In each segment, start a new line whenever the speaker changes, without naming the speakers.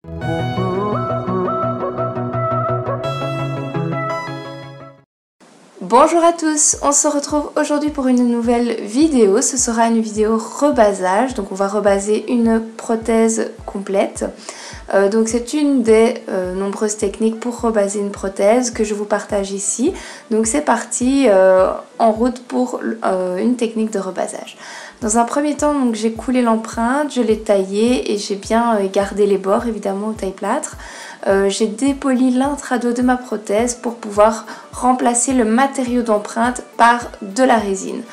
Bonjour à tous, on se retrouve aujourd'hui pour une nouvelle vidéo. Ce sera une vidéo rebasage, donc on va rebaser une prothèse complète. Donc c'est une des nombreuses techniques pour rebaser une prothèse que je vous partage ici. Donc c'est parti, en route pour une technique de rebasage. Dans un premier temps, donc j'ai coulé l'empreinte, je l'ai taillée et j'ai bien gardé les bords évidemment au taille-plâtre. J'ai dépoli l'intrado de ma prothèse pour pouvoir remplacer le matériau d'empreinte par de la résine.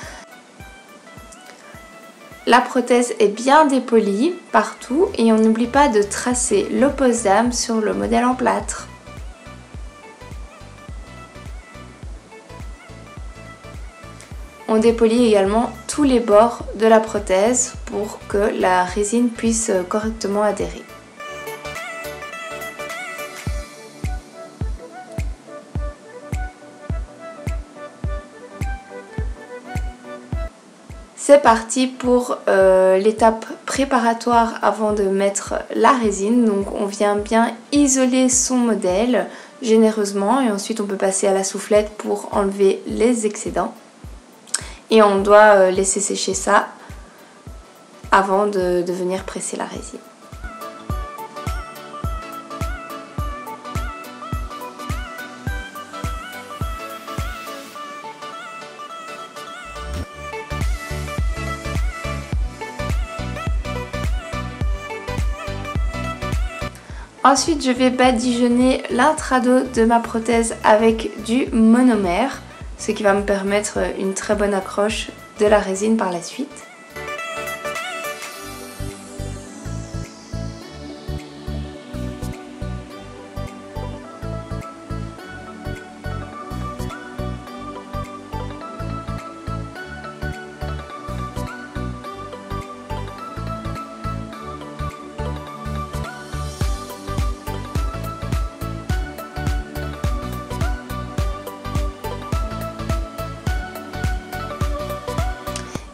La prothèse est bien dépolie partout et on n'oublie pas de tracer l'opposame sur le modèle en plâtre. On dépolit également tous les bords de la prothèse pour que la résine puisse correctement adhérer. C'est parti pour l'étape préparatoire avant de mettre la résine. Donc on vient bien isoler son modèle généreusement et ensuite on peut passer à la soufflette pour enlever les excédents. Et on doit laisser sécher ça avant de venir presser la résine. Ensuite, je vais badigeonner l'intrado de ma prothèse avec du monomère, ce qui va me permettre une très bonne accroche de la résine par la suite.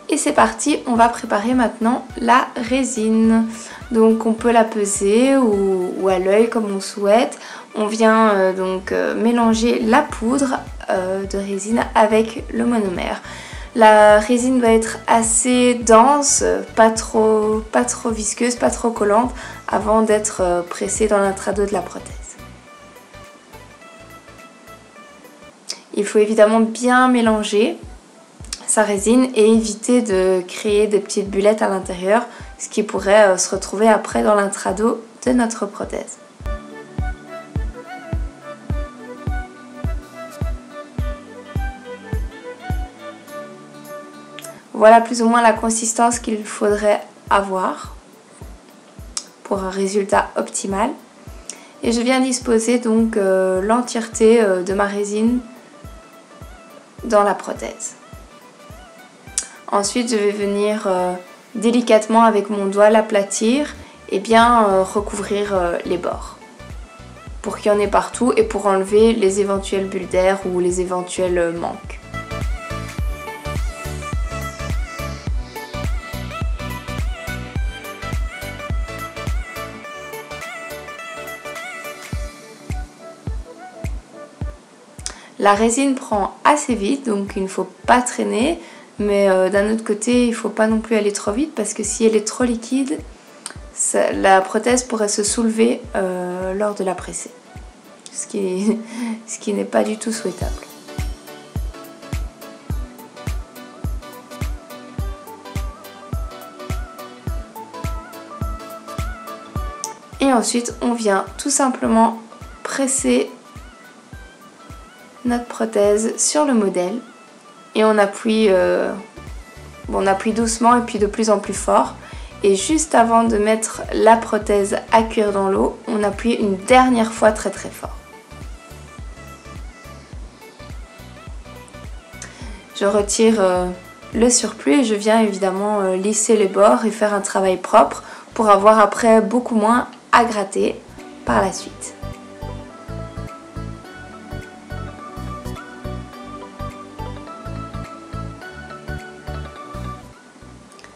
Et c'est parti, on va préparer maintenant la résine. Donc on peut la peser ou à l'œil comme on souhaite. On vient mélanger la poudre de résine avec le monomère. La résine doit être assez dense, pas trop visqueuse, pas trop collante avant d'être pressée dans l'intrado de la prothèse. Il faut évidemment bien mélanger sa résine et éviter de créer des petites bullettes à l'intérieur, ce qui pourrait se retrouver après dans l'intrado de notre prothèse. Voilà plus ou moins la consistance qu'il faudrait avoir pour un résultat optimal. Et je viens disposer donc l'entièreté de ma résine dans la prothèse. Ensuite, je vais venir délicatement avec mon doigt l'aplatir et bien recouvrir les bords pour qu'il y en ait partout et pour enlever les éventuelles bulles d'air ou les éventuels manques. La résine prend assez vite, donc il ne faut pas traîner. Mais d'un autre côté, il ne faut pas non plus aller trop vite parce que si elle est trop liquide, la prothèse pourrait se soulever lors de la pressée, ce qui n'est pas du tout souhaitable. Et ensuite, on vient tout simplement presser notre prothèse sur le modèle. Et on appuie doucement et puis de plus en plus fort. Et juste avant de mettre la prothèse à cuire dans l'eau, on appuie une dernière fois très très fort. Je retire le surplus et je viens évidemment lisser les bords et faire un travail propre pour avoir après beaucoup moins à gratter par la suite.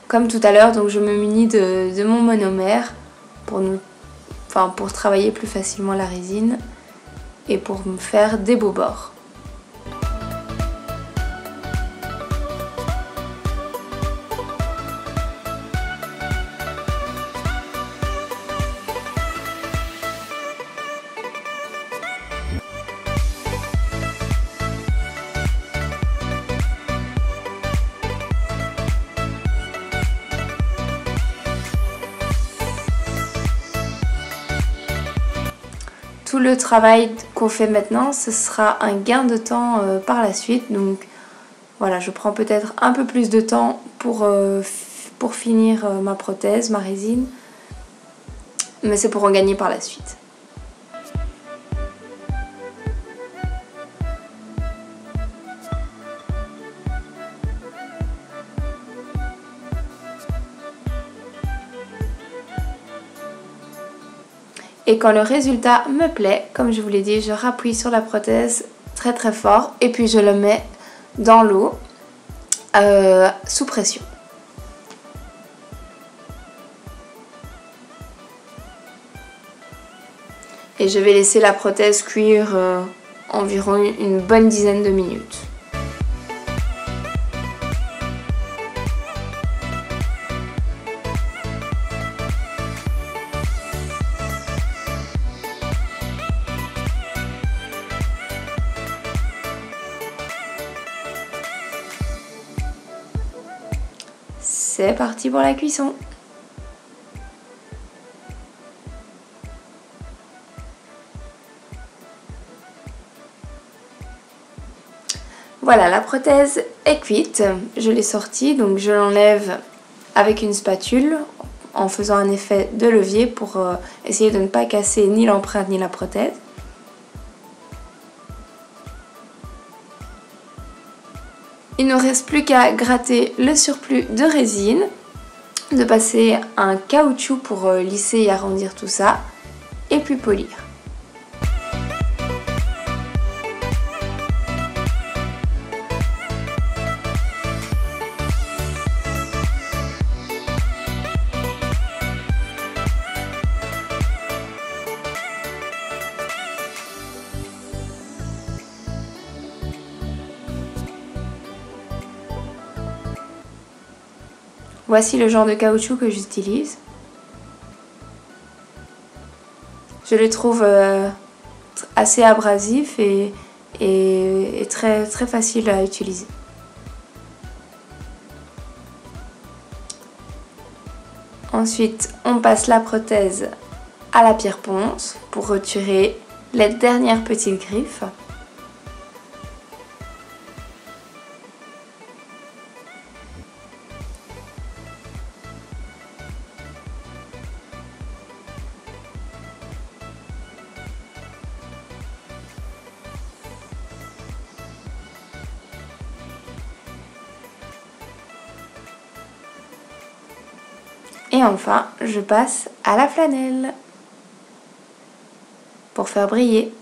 Comme tout à l'heure, donc je me munis de mon monomère pour pour travailler plus facilement la résine et pour me faire des beaux bords. Tout le travail qu'on fait maintenant, ce sera un gain de temps par la suite. Donc voilà, je prends peut-être un peu plus de temps pour finir ma prothèse, ma résine. Mais c'est pour en gagner par la suite. Et quand le résultat me plaît, comme je vous l'ai dit, je rappuie sur la prothèse très très fort et puis je le mets dans l'eau sous pression. Et je vais laisser la prothèse cuire environ une bonne dizaine de minutes. C'est parti pour la cuisson. Voilà, la prothèse est cuite. Je l'ai sortie, donc je l'enlève avec une spatule en faisant un effet de levier pour essayer de ne pas casser ni l'empreinte ni la prothèse. Il ne reste plus qu'à gratter le surplus de résine, de passer un caoutchouc pour lisser et arrondir tout ça, et puis polir. Voici le genre de caoutchouc que j'utilise. Je le trouve assez abrasif et très facile à utiliser. Ensuite, on passe la prothèse à la pierre ponce pour retirer les dernières petites griffes. Et enfin, je passe à la flanelle pour faire briller.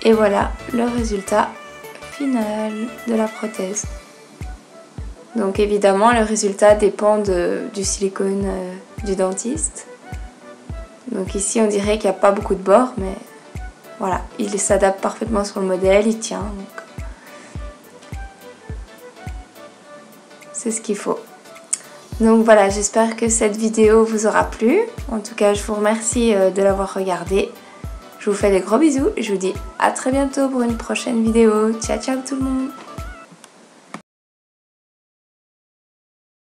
Et voilà le résultat final de la prothèse. Donc évidemment le résultat dépend du silicone du dentiste. Donc ici on dirait qu'il n'y a pas beaucoup de bords, mais voilà, il s'adapte parfaitement sur le modèle, il tient. C'est ce qu'il faut. Donc voilà, j'espère que cette vidéo vous aura plu. En tout cas, je vous remercie de l'avoir regardée. Je vous fais des gros bisous. Je vous dis à très bientôt pour une prochaine vidéo. Ciao, ciao tout le monde!